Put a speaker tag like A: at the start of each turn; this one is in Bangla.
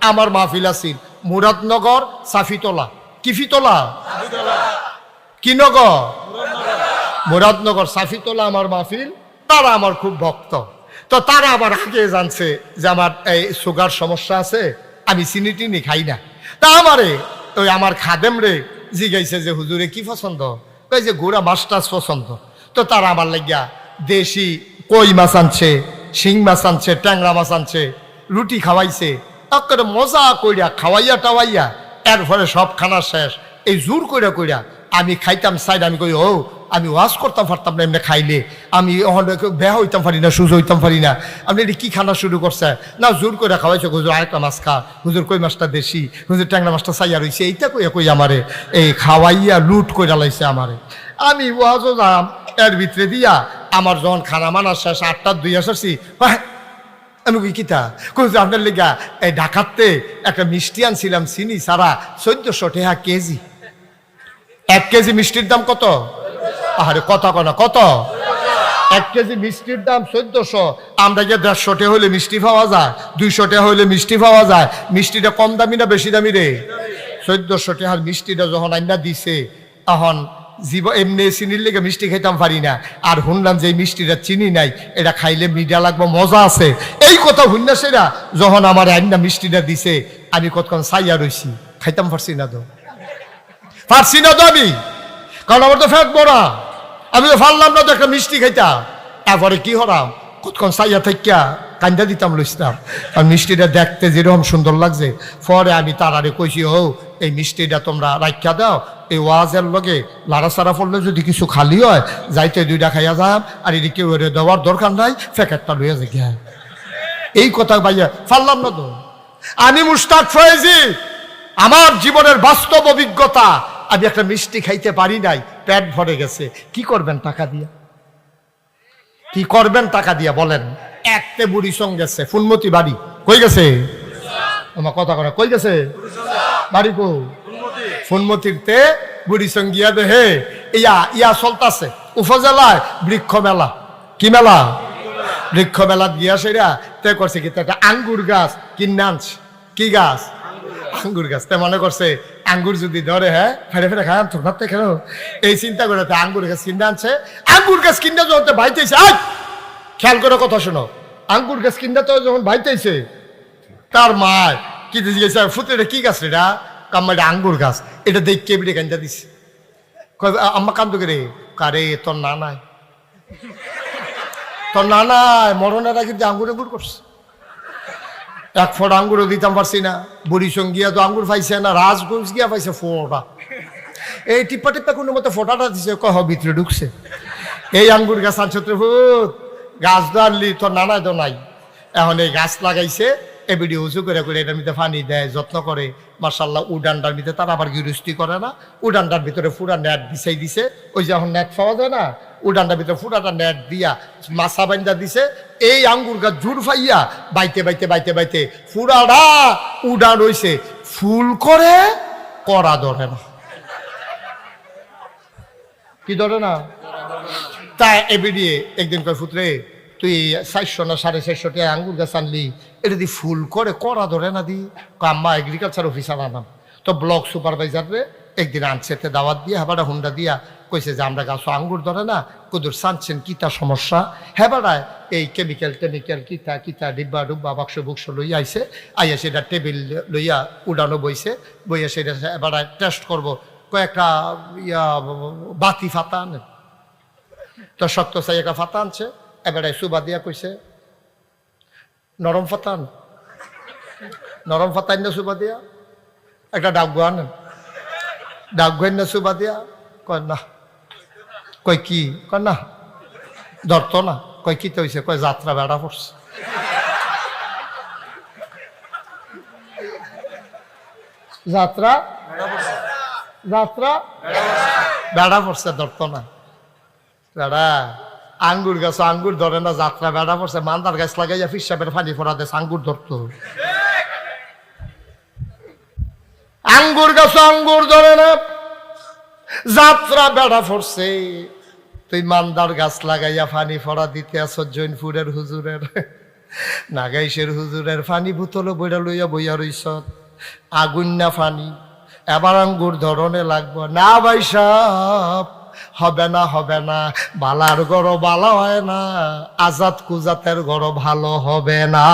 A: আমার মাহফিল আছিল মুরাদনগর সাফিতলা। কিফিতলা কি নগর? মুরাদনগর সাফিতলা আমার মাহফিল। তারা আমার খুব ভক্ত। তো তারা আবার আগে জানছে যে আমার এই সুগার সমস্যা আছে, আমি চিনি টিনি খাই না। তা আমারে ওই আমার খাদেম রে জিজ্ঞাসা যে হুজুরে কি পছন্দ? কই যে গুড়া মাছ টাছ পছন্দ। তো তারা আমার লাগিয়া দেশি কই মাছ আনছে, শিং মাছ আনছে, ট্যাংরা মাছ আনছে, রুটি খাওয়াইছে। একেবারে মজা কইরা খাওয়াইয়া টাওয়াইয়া এরপরে সব খানা শেষ। এই জোর কইরা কইরা আমি খাইতাম সাইড। আমি কই ও আমি ওয়াজ করতাম পারতাম না, এমনি খাইলে আমি বেহা হইতাম পারি না, সুজ হইতাম পারি না। আপনি এটি কি খানা শুরু করছে? না জোর করে খাওয়াইছে। হুজুর আরেকটা মাছ খা, হুজুর কই মাছটা দেশি, হুজুর ট্যাংরা মাছটা চাইয়া রয়েছে। এইটা কইয়া কই আমারে এই খাওয়াইয়া লুট কইরা লাইছে আমারে। আমি ওয়াজও যাম এর ভিতরে দিয়া আমার যখন খানা মানা শেষ 8টার 2 আসছি। আমি কই কিতা? কই আপনার লেগা এই ঢাকাতে একটা মিষ্টি আনছিলাম চিনি সারা 1400 টাকা কেজি। 1 কেজি মিষ্টির দাম কত? আরে কথা কনা কত? 1 কেজি মিষ্টির দাম 1400। আমরা গিয়ে 150 টাকা হইলে মিষ্টি পাওয়া যায়, 200 টাকা হইলে মিষ্টি পাওয়া যায়। মিষ্টিটা কম দামি না বেশি দামি রে? 1400 টাকার মিষ্টিটা যখন আইনা দিছে, তখন এমনি চিনির লেগে মিষ্টি খাইতাম পারি না। আর শুনলাম যে এই মিষ্টিটা চিনি নাই, এটা খাইলে মিঠা লাগবে, মজা আছে। এই কথা শুননা সেরা যখন আমার আইনা মিষ্টিটা দিছে, আমি কতক্ষণ চাইয়া রইছি, খাইতাম পারছি না তো। পারছি না তো আমি, কারণ আমার তো ফ্যাট বড়া। আমি তো পারলাম না তো একটা মিষ্টি খাইতাম। তারপরে কি হলাম, কতক্ষণ চাইয়া থাকিয়া কান্দা দিতাম লইছিলাম। আর মিষ্টিটা দেখতে যেরকম সুন্দর লাগছে। পরে আমি তারারে কইছি ও এই মিষ্টিটা তোমরা রাখিয়া দাও, এই ওয়াজের লগে লাড়াচাড়া পড়লে যদি কিছু খালি হয় যাইতে 2টা খাইয়া যাম, আর এটি কেউ দেওয়ার দরকার নাই, প্যাকেটটা লইয়া যাই। এই কথা ভাইয়া পারলাম না তো। আমি মুশতাক ফয়েজি, আমার জীবনের বাস্তব অভিজ্ঞতা, আমি একটা মিষ্টি খাইতে পারি নাই, পেট ভরে গেছে। কি করবেন টাকা দিয়া? কি করবেন টাকা দিয়া বলেন? একটা বুড়ি সঙ্গে গেছে, ফুলমতি বাড়ি। কই গেছে? আমার কথা করা কই গেছে? বাড়ি কো? ফুলমতিরতে বুড়ি সঙ্গে গিয়া দে হে ইয়া চলতাছে উপজেলায় বৃক্ষ মেলা। কি মেলা? বৃক্ষ মেলা গিয়া সেরা তে করছে কি একটা আঙ্গুর গাছ কিনে আনছে। কি গাছ? আঙ্গুর গাছ। তে মনে করছে আঙ্গুর যদি ধরে, হ্যাঁ ফেরে ফেরে খায় তোর ভাবতে কেন, এই চিন্তা করে আঙ্গুর গাছ কিনে আনছে। আঙ্গুর গাছ কিনে যখন ভাইতেছে, খেয়াল করে কথা শোনো, আঙ্গুর গাছ কিনে তো যখন ভাইতেছে, তার মা কি জিজ্ঞেস ফুটে কি গাছ রেটা? কাম্মা এটা আঙ্গুর গাছ। এটা দেখ কেবিটে কান্দা দিছে। আম্মা কান্দু রে, কারে তোর না নাই, তোর না নাই মরণের আগে আঙ্গুর আঙ্গুর করছে। 1 ফোঁটা আঙ্গুরও দিতাম পারছি না। বুড়ি সঙ্গিয়া তো আঙ্গুর পাইছে না, রাজগঞ্জ গিয়া পাইছে ফোঁটা। এই টিপ্পা টিপ্পা কোনো মতো ফোঁটাটা দিছে, কহ ভিতরে ঢুকছে। এই আঙ্গুর গাছ আনছত্রে ভূত গাছ তো আনলি, তোর নানায় তো নাই। এখন এই গাছ লাগাইছে, এবিডি উঁচু করে করে এটার ভিতরে পানি দেয়, যত্ন করে। মার্শাল্লাহ উডানটার ভিতরে তারা আবার গৃহস্থী করে না, উডানটার ভিতরে পুরা নেট বিছাই দিছে। ওই যে এখন নেট পাওয়া যায় না, উডানটার ভিতরে পুরাটা নেট দিয়া মাছা বান্ধা দিছে। এই আঙ্গুর গাছ জুড় ফাইয়া বাইতে বাইতে বাইতে বাইতে পুরাটা উডান রইছে। ফুল করে করা ধরে না। কি ধরে না? তাই এবিডি একদিন কয় ফুতরে তুই 400 না 450 টাকা আঙ্গুর গাছ আনলি, এটা দি ফুল করে করা ধরে না দি? আম্মা এগ্রিকালচার অফিসার আনাম তো ব্লক সুপারভাইজার রে একদিন আনছেতে দাওয়াত দিয়ে হেবাটা হুন্ডা দিয়া কইছে যে আমরা গাছ আঙ্গুর ধরে না, কুদুর চানছেন কিতা সমস্যা? হেবাড়ায় এই কেমিক্যাল কিতা কিতা ডিব্বা ডুব্বা বাক্স বুক্স লইয়া আইছে। আইয়া সেটা টেবিল লইয়া উড়ানো বইছে, বইয়া সেটা এবারে টেস্ট করবো। কয়েকটা বাতি ফাতা আনেন তো, শক্ত চাই একটা ফাতা আনছে। এবারে সুবা দিয়া কইছে নরম ফাতা আন, নরম ফাতা আন সুবা দিয়া। একটা ডাকগো আনেন, ডাকগো আন সুবা দিয়া। কয় না। কয় কি? কয় না ধরতো না। কয় কি হইছে? কয় যাত্রা বেড়া পড়ছে। যাত্রা যাত্রা বেড়া পড়ছে, ধরতো না। বেড়া আঙ্গুর গাছ আঙ্গুর ধরে না, যাত্রা বেড়া পড়ছে। মান্দার গাছ লাগাইয়া ফিসাবের ফানি ফোড়া দেশ আঙ্গুর ধরতো। আঙ্গুর গাছ আঙ্গুর ধরে না, যাত্রা বেড়া পড়ছে। তুই মান্দার গাছ লাগাইয়া ফানি ফোড়া দিতে আস জৈনপুরের হুজুরের। নাগাইশের হুজুরের ফানি বোতল বইরা লইয়া বইয়া রইছ, আগুন না ফানি, এবার আঙ্গুর ধরনে লাগবো না ভাই সাহ, হবে না হবে না, বালার গড় বালা হয় না, আজাদ কুজাতের গড় ভালো হবে না।